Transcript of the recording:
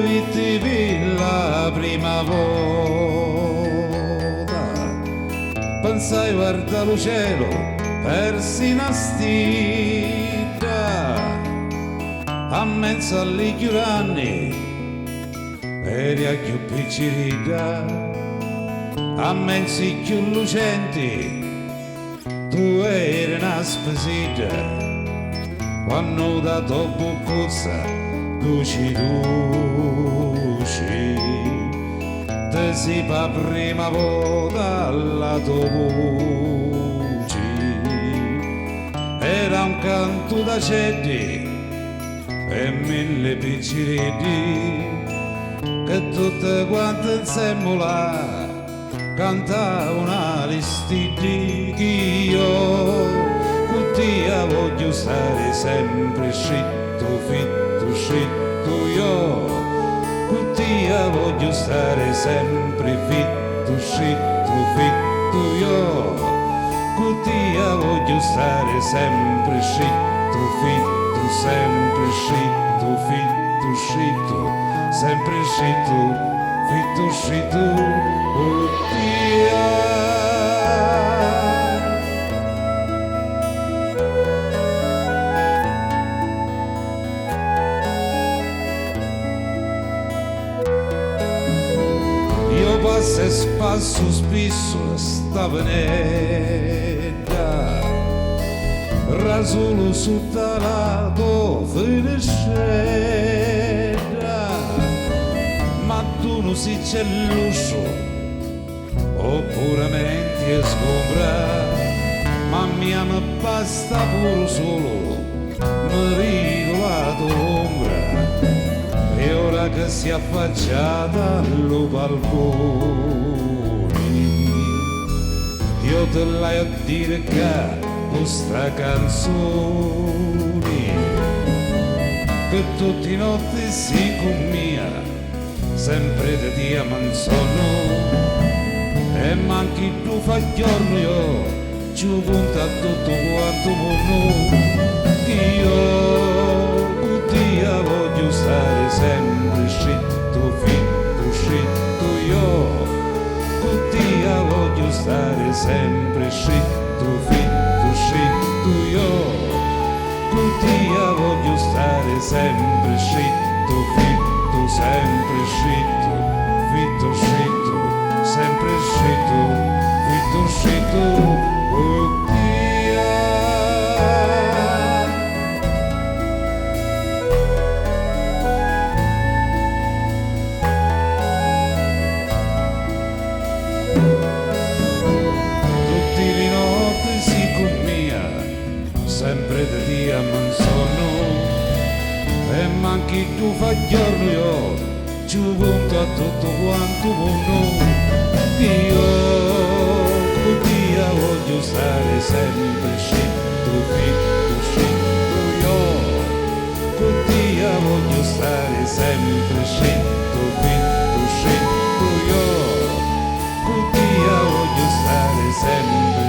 vitti per la prima volta, pensai guarda lo cielo persino a stilla, a mezzo alle chiuranni eri a più piccerita, a mezzo i più lucenti tu eri una spesita. Quando da dopo cozza luci luci te si fa prima volta alla tua voce, era un canto da cedi e mille picciretti che tutte quante insieme là cantavano una listiti che io tia voglio stare sempre scritto, fitto, scritto io. Tia voglio stare sempre fitto, scritto, fitto io. Tia voglio stare sempre scritto, fitto, sempre scritto, fitto, scritto, sempre scritto, fitto, scritto. Tia. Passa e spasso spesso sta venenda rasolo sotto la tua finestra, ma tu non si c'è l'uscio oppure menti e sgombra, ma mi basta pure solo mi rido la tua ombra. E ora che si è affacciata allo balcone, io te l'hai a dire che questa canzone, che tutti i notti si con mia, sempre di dia manzono, e manchi tu fa giorno io, ci punta tutto quanto mondo, io dia voglio stare sempre scritto, fitto, scritto io. Dia voglio stare sempre scritto, fitto, scritto io. Dia voglio stare sempre scritto, fitto, sempre scritto, fitto, scritto, sempre scritto, fitto, scritto. Tutti le notti si con mia, sempre di dia manzono, e manchi tu fa giorno io, ci punto a tutto quanto mondo, io con dia voglio stare sempre scritto, fitto, scritto io, con dia voglio stare sempre scritto, fitto, scritto io. Voglio stare sempre